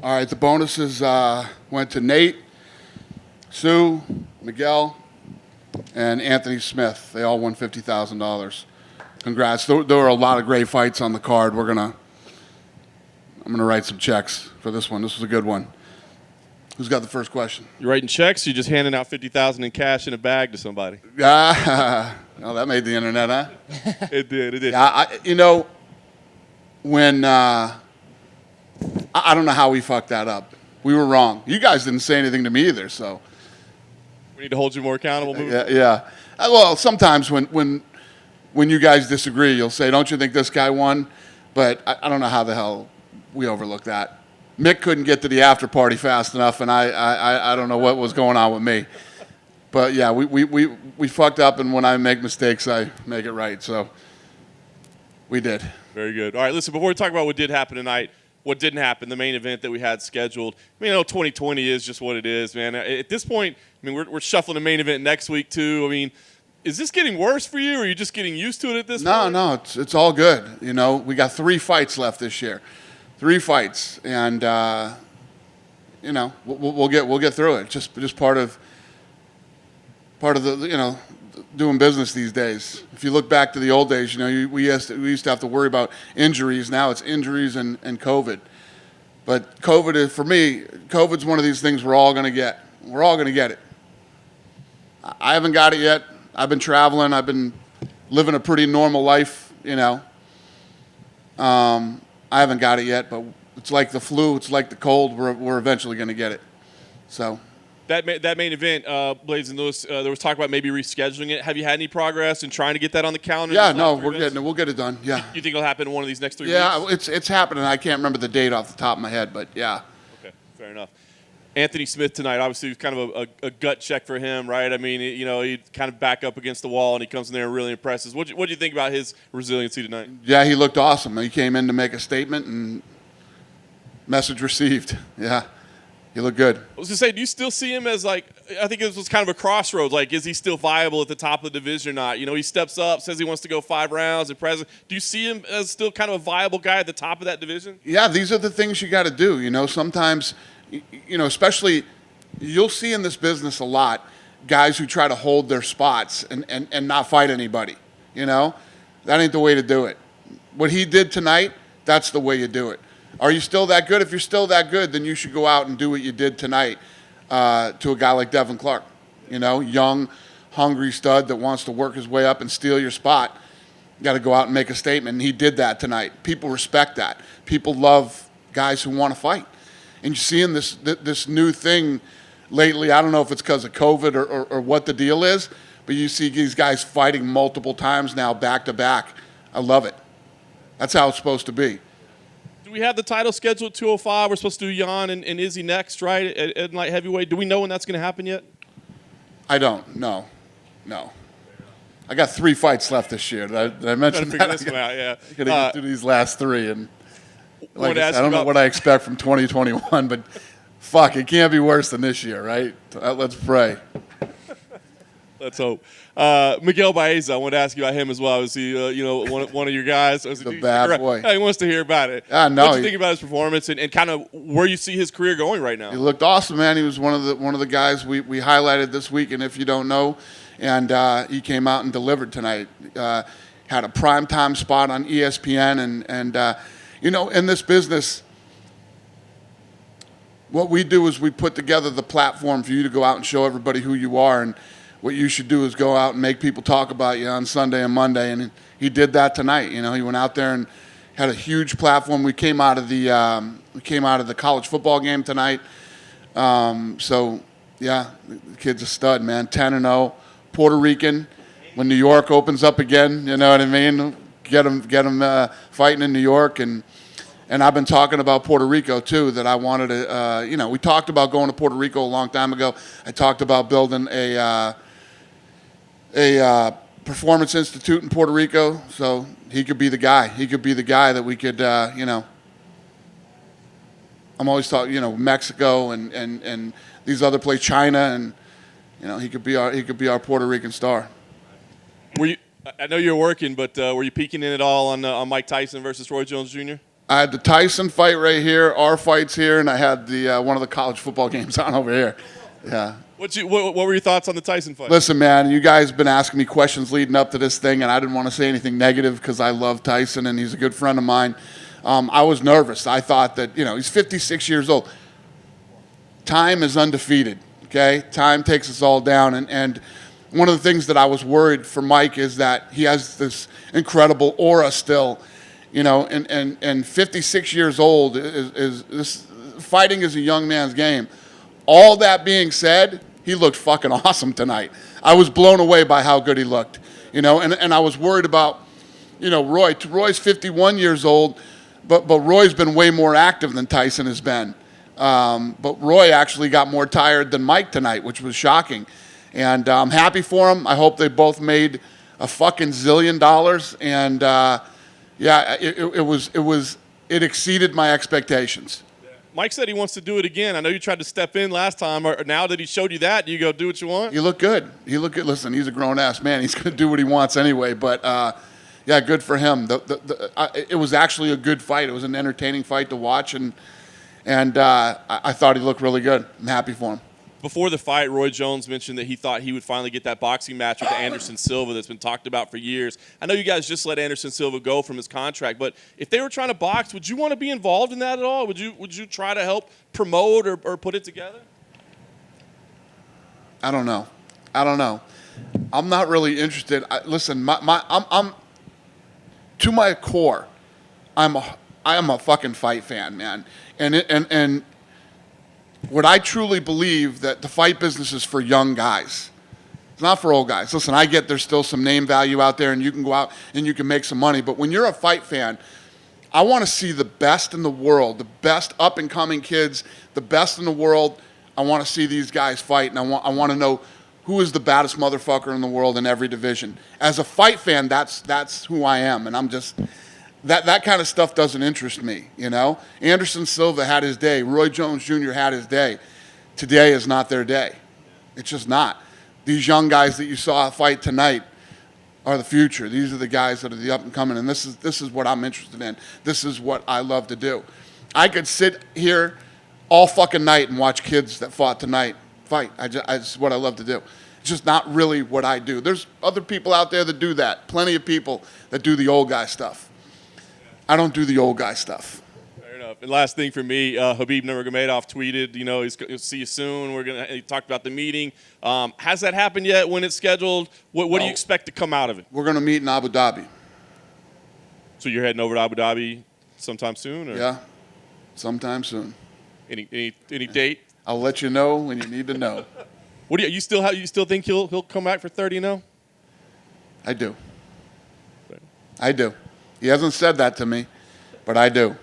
All right, the bonuses went to Nate, Sue, Miguel, and Anthony Smith. They all won $50,000. Congrats. There were a lot of great fights on the card. I'm gonna write some checks for this one. This was a good one. Who's got the first question? You writing checks? Or you just handing out $50,000 in cash in a bag to somebody? Oh, that made the internet, huh? It did. Yeah, when I don't know how we fucked that up. We were wrong. You guys didn't say anything to me either, so. We need to hold you more accountable. Yeah. Well, sometimes when you guys disagree, you'll say, "Don't you think this guy won?" But I don't know how the hell we overlooked that. Mick couldn't get to the after party fast enough, and I don't know what was going on with me. But yeah, we fucked up, and when I make mistakes, I make it right. So we did. Very good. All right, listen, before we talk about what did happen tonight, what didn't happen, the main event that we had scheduled. I mean, I know 2020 is just what it is, man. At this point, I mean, we're shuffling the main event next week too. I mean, is this getting worse for you, or are you just getting used to it at this point? No, it's all good. You know, we got 3 fights left this year. 3 fights, and you know, we'll get through it. Just part of the doing business these days. If you look back to the old days, we used to have to worry about injuries. Now it's injuries and COVID. But COVID is, for me, COVID's one of these things we're all going to get. We're all going to get it. I haven't got it yet. I've been traveling. I've been living a pretty normal life, I haven't got it yet, but it's like the flu. It's like the cold. We're eventually going to get it. So. That main event, Blades and Lewis, there was talk about maybe rescheduling it. Have you had any progress in trying to get that on the calendar? Yeah, no, we'll get it done. Yeah. You think it'll happen in one of these next 3 weeks? Yeah, it's happening. I can't remember the date off the top of my head, but yeah. Okay, fair enough. Anthony Smith tonight, obviously, was kind of a gut check for him, right? I mean, he kind of back up against the wall, and he comes in there and really impresses. What do you think about his resiliency tonight? Yeah, he looked awesome. He came in to make a statement, and message received. Yeah. He looked good. I was going to say, do you still see him as, I think this was kind of a crossroads. Is he still viable at the top of the division or not? He steps up, says he wants to go 5 rounds at present. Do you see him as still kind of a viable guy at the top of that division? Yeah, these are the things you got to do. Sometimes, especially you'll see in this business a lot guys who try to hold their spots and not fight anybody. That ain't the way to do it. What he did tonight, that's the way you do it. Are you still that good? If you're still that good, then you should go out and do what you did tonight to a guy like Devin Clark. Young, hungry stud that wants to work his way up and steal your spot. You got to go out and make a statement, and he did that tonight. People respect that. People love guys who want to fight. And you're seeing this new thing lately. I don't know if it's because of COVID or what the deal is, but you see these guys fighting multiple times now back to back. I love it. That's how it's supposed to be. Do we have the title scheduled at 205? We're supposed to do Jan and Izzy next, right, at light heavyweight. Do we know when that's going to happen yet? I don't. No. I got 3 fights left this year. Did I mention that? This one out, yeah. I got to get through these last 3, and I don't know what I expect from 2021, but fuck, it can't be worse than this year, right? Let's pray. Let's hope. Miguel Baeza, I wanted to ask you about him as well. Is he, one of your guys? The bad boy. He wants to hear about it. No, what do you think about his performance and kind of where you see his career going right now? He looked awesome, man. He was one of the guys we highlighted this week, and if you don't know, and he came out and delivered tonight. Had a primetime spot on ESPN, and in this business, what we do is we put together the platform for you to go out and show everybody who you are, and what you should do is go out and make people talk about you on Sunday and Monday, and he did that tonight. He went out there and had a huge platform. We came out of the college football game tonight. So yeah, the kid's a stud, man. 10-0, Puerto Rican. When New York opens up again, you know what I mean? Get him fighting in New York, and I've been talking about Puerto Rico too. That I wanted to, we talked about going to Puerto Rico a long time ago. I talked about building a performance institute in Puerto Rico, so he could be the guy. He could be the guy that we could, I'm always talking, Mexico and these other places, China, and he could be our Puerto Rican star. I know you're working, but were you peeking in at all on Mike Tyson versus Roy Jones Jr.? I had the Tyson fight right here, our fights here, and I had the one of the college football games on over here. Yeah. What were your thoughts on the Tyson fight? Listen, man, you guys have been asking me questions leading up to this thing, and I didn't want to say anything negative because I love Tyson, and he's a good friend of mine. I was nervous. I thought that, he's 56 years old. Time is undefeated, okay? Time takes us all down, and one of the things that I was worried for Mike is that he has this incredible aura still, and 56 years old is this fighting is a young man's game. All that being said, he looked fucking awesome tonight. I was blown away by how good he looked, and I was worried about, Roy. Roy's 51 years old, but Roy's been way more active than Tyson has been. But Roy actually got more tired than Mike tonight, which was shocking. And I'm happy for him. I hope they both made a fucking zillion dollars. And it exceeded my expectations. Mike said he wants to do it again. I know you tried to step in last time. Or now that he showed you that, do you go do what you want? You look good. Listen, he's a grown-ass man. He's going to do what he wants anyway. But, good for him. It was actually a good fight. It was an entertaining fight to watch. And I thought he looked really good. I'm happy for him. Before the fight, Roy Jones mentioned that he thought he would finally get that boxing match with Anderson Silva that's been talked about for years. I know you guys just let Anderson Silva go from his contract, but if they were trying to box, would you want to be involved in that at all? Would you try to help promote or put it together? I don't know. I'm not really interested. Listen, I'm to my core, I am a fucking fight fan, man, and what I truly believe that the fight business is for young guys. It's not for old guys. Listen, I get there's still some name value out there, and you can go out and you can make some money. But when you're a fight fan, I want to see the best in the world, the best up and coming kids, the best in the world. I want to see these guys fight, and I want to know who is the baddest motherfucker in the world in every division. As a fight fan, that's who I am, and I'm just. That kind of stuff doesn't interest me, Anderson Silva had his day. Roy Jones Jr. had his day. Today is not their day. It's just not. These young guys that you saw fight tonight are the future. These are the guys that are the up and coming, and this is what I'm interested in. This is what I love to do. I could sit here all fucking night and watch kids that fought tonight fight. It's what I love to do. It's just not really what I do. There's other people out there that do that. Plenty of people that do the old guy stuff. I don't do the old guy stuff. Fair enough. And last thing for me, Khabib Nurmagomedov tweeted, he'll see you soon. He talked about the meeting. Has that happened yet when it's scheduled? What do you expect to come out of it? We're going to meet in Abu Dhabi. So you're heading over to Abu Dhabi sometime soon? Or? Yeah, sometime soon. Any date? I'll let you know when you need to know. What do you still think he'll come back for 30-0? I do. I do. He hasn't said that to me, but I do.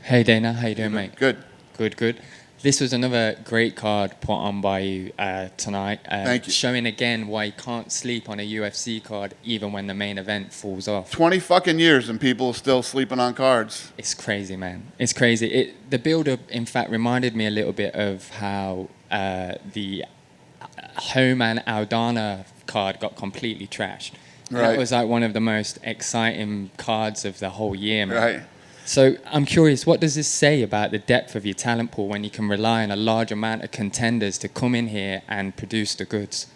Hey Dana, how you doing, mate? Good. Good. This was another great card put on by you tonight. Thank you. Showing again why you can't sleep on a UFC card even when the main event falls off. 20 fucking years and people are still sleeping on cards. It's crazy, man. It's crazy. The build-up, in fact, reminded me a little bit of how the Homan Aldana card got completely trashed. Right. That was like one of the most exciting cards of the whole year, man. Right. So I'm curious, what does this say about the depth of your talent pool when you can rely on a large amount of contenders to come in here and produce the goods?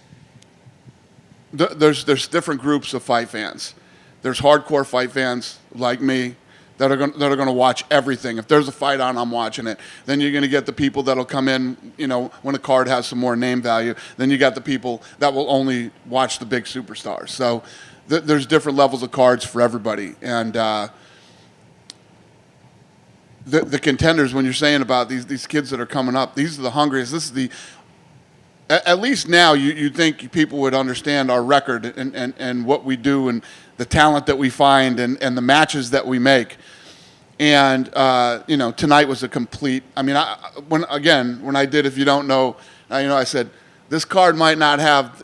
There's different groups of fight fans. There's hardcore fight fans like me that are going to watch everything. If there's a fight on, I'm watching it. Then you're going to get the people that'll come in, when a card has some more name value. Then you got the people that will only watch the big superstars. So there's different levels of cards for everybody. And the contenders, when you're saying about these kids that are coming up, these are the hungriest. This is at least now you think people would understand our record and what we do and the talent that we find and the matches that we make. And, tonight was a complete, when I did, if you don't know, I said, this card might not have,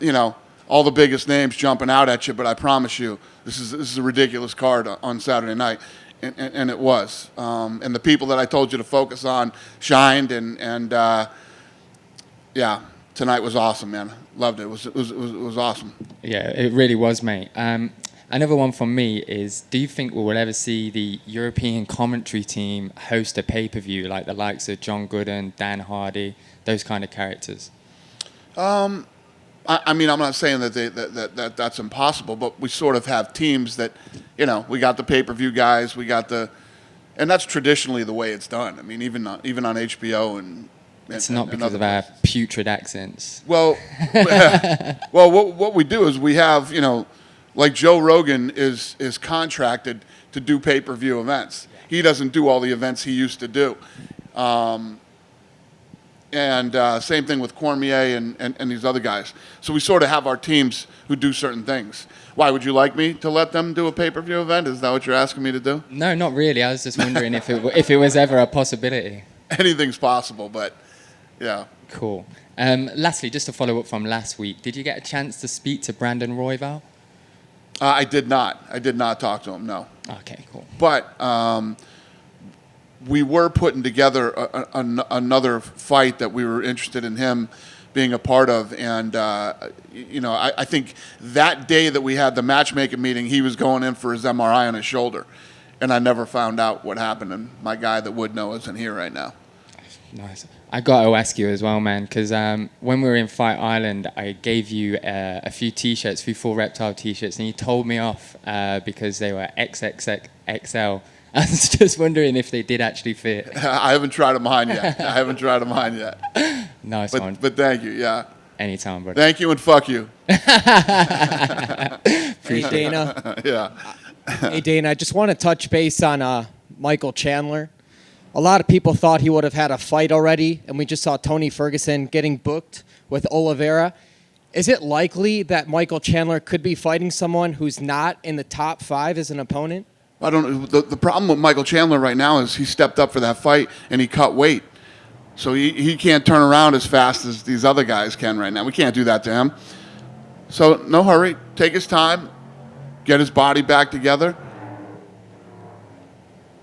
all the biggest names jumping out at you, but I promise you, this is a ridiculous card on Saturday night. And it was. And the people that I told you to focus on shined tonight was awesome, man. Loved it. It was awesome. Yeah, it really was, mate. Another one from me is, do you think we will ever see the European commentary team host a pay-per-view like the likes of John Gooden, Dan Hardy, those kind of characters? I mean, I'm not saying that that's impossible, but we sort of have teams that, we got the pay-per-view guys, and that's traditionally the way it's done. I mean, even on HBO and It's not because other of our places. putrid accents. Well, well, what we do is we have, like Joe Rogan is contracted to do pay-per-view events. He doesn't do all the events he used to do. And same thing with Cormier and these other guys. So we sort of have our teams who do certain things. Why, would you like me to let them do a pay-per-view event? Is that what you're asking me to do? No, not really. I was just wondering if it was ever a possibility. Anything's possible, but yeah. Cool. Lastly, just to follow up from last week, did you get a chance to speak to Brandon Royval? I did not. I did not talk to him, no. Okay, cool. But we were putting together another fight that we were interested in him being a part of. And, I think that day that we had the matchmaking meeting, he was going in for his MRI on his shoulder. And I never found out what happened. And my guy that would know isn't here right now. Nice. I got to ask you as well, man, because when we were in Fight Island, I gave you a few T-shirts, a few full Reptile T-shirts, and you told me off because they were XXXL. I was just wondering if they did actually fit. I haven't tried them on yet. Nice but, one. But thank you, yeah. Anytime, brother. Thank you and fuck you. Hey, Dana. Yeah. Hey, Dana, I just want to touch base on Michael Chandler. A lot of people thought he would have had a fight already, and we just saw Tony Ferguson getting booked with Oliveira. Is it likely that Michael Chandler could be fighting someone who's not in the top 5 as an opponent? I don't know. The problem with Michael Chandler right now is he stepped up for that fight and he cut weight. So he can't turn around as fast as these other guys can right now. We can't do that to him. So no hurry. Take his time. Get his body back together.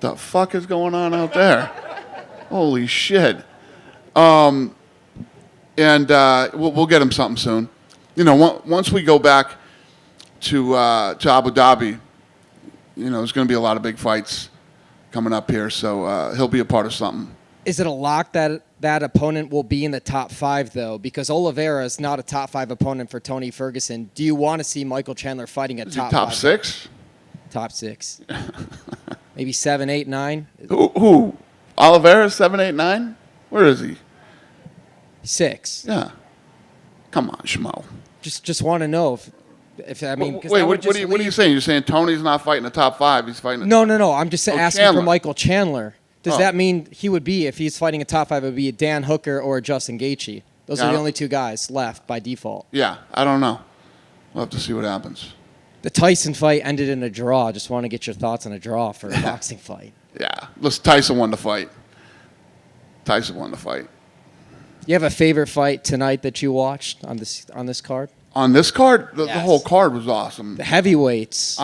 The fuck is going on out there? Holy shit. And we'll get him something soon. Once we go back to Abu Dhabi, there's going to be a lot of big fights coming up here, so he'll be a part of something. Is it a lock that that opponent will be in the top 5, though? Because Oliveira is not a top 5 opponent for Tony Ferguson. Do you want to see Michael Chandler fighting a Is top he top 5? 6? Top 6. Maybe 7, 8, 9? Who? Oliveira, 7, 8, 9? Where is he? 6. Yeah. Come on, Schmo. Just want to know if I mean. 'cause Wait, that would what just are you leave- saying? You're saying Tony's not fighting the top 5. He's fighting. No. I'm just asking Chandler. for Michael Chandler. Does Oh. that mean he would be, if he's fighting a top 5, it would be a Dan Hooker or a Justin Gaethje? Those Yeah, I are the don't- only 2 guys left by default. Yeah, I don't know. We'll have to see what happens. The Tyson fight ended in a draw. Just want to get your thoughts on a draw for a boxing fight. Yeah, listen, Tyson won the fight. You have a favorite fight tonight that you watched on this card? On this card, the Yes. whole card was awesome. The heavyweights.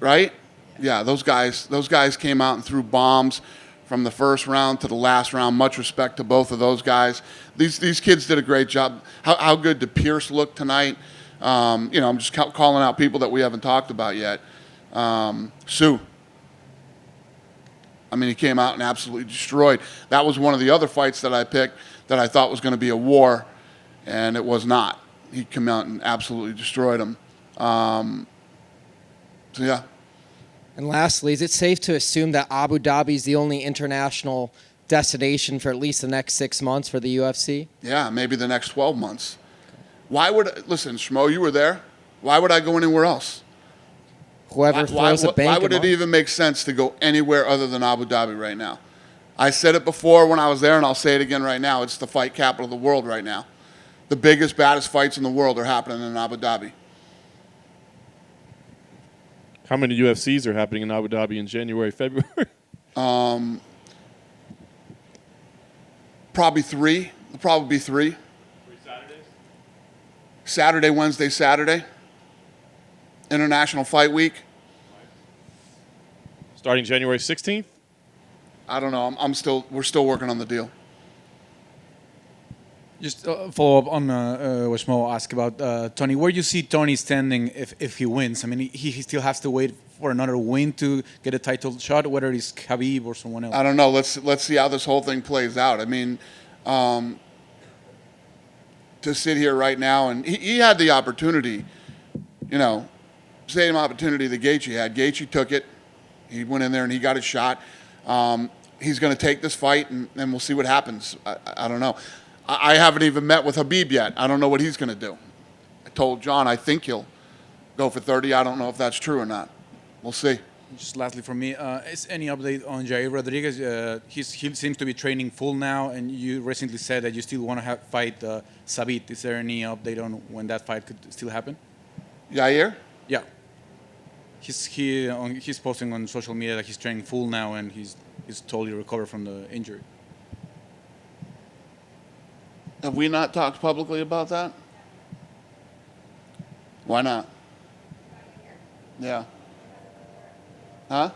Right? Yeah, those guys came out and threw bombs from the first round to the last round. Much respect to both of those guys. These kids did a great job. How good did Pierce look tonight? I'm just calling out people that we haven't talked about yet. Sue. I mean, he came out and absolutely destroyed. That was one of the other fights that I picked that I thought was going to be a war, and it was not. He came out and absolutely destroyed him. So, yeah. And lastly, is it safe to assume that Abu Dhabi is the only international destination for at least the next 6 months for the UFC? Yeah, maybe the next 12 months. Listen, Schmo, you were there. Why would I go anywhere else? Whoever throws a bank. Why would it even make sense to go anywhere other than Abu Dhabi right now? I said it before when I was there, and I'll say it again right now. It's the fight capital of the world right now. The biggest, baddest fights in the world are happening in Abu Dhabi. How many UFCs are happening in Abu Dhabi in January, February? Probably 3. There'll probably be 3. 3 Saturdays? Saturday, Wednesday, Saturday. International Fight Week. Starting January 16th? I don't know. We're still working on the deal. Just follow up on what Shmo asked about Tony. Where do you see Tony standing if he wins? I mean, he still has to wait for another win to get a title shot, whether it's Khabib or someone else. I don't know. Let's see how this whole thing plays out. I mean, to sit here right now, and he had the opportunity, you know, same opportunity that Gaethje had. Gaethje took it. He went in there and he got a shot. He's going to take this fight, and we'll see what happens. I don't know. I haven't even met with Khabib yet. I don't know what he's going to do. I told John I think he'll go for 30. I don't know if that's true or not. We'll see. Just lastly from me, is any update on Jair Rodriguez? He seems to be training full now, and you recently said that you still want to fight Sabit. Is there any update on when that fight could still happen? Yair? Yeah. He's posting on social media that he's training full now, and he's totally recovered from the injury. Have we not talked publicly about that? Why not? Yeah. Huh?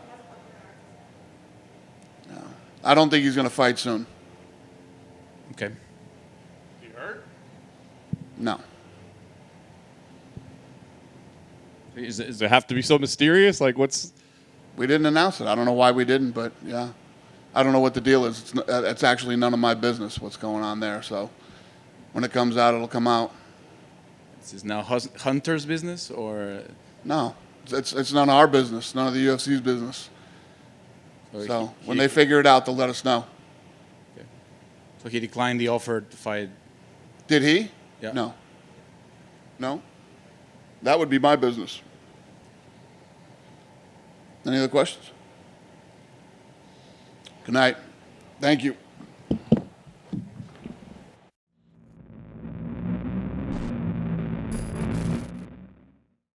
No. I don't think he's going to fight soon. Okay. You hurt? No. Does it have to be so mysterious? Like, what's? We didn't announce it. I don't know why we didn't, but yeah. I don't know what the deal is. It's actually none of my business what's going on there. So when it comes out, it'll come out. Is this now Hunter's business or? No. It's none of our business, none of the UFC's business. So when they figure it out, they'll let us know. Okay. So he declined the offer to fight. Did he? Yeah. No. No? That would be my business. Any other questions? Good night. Thank you.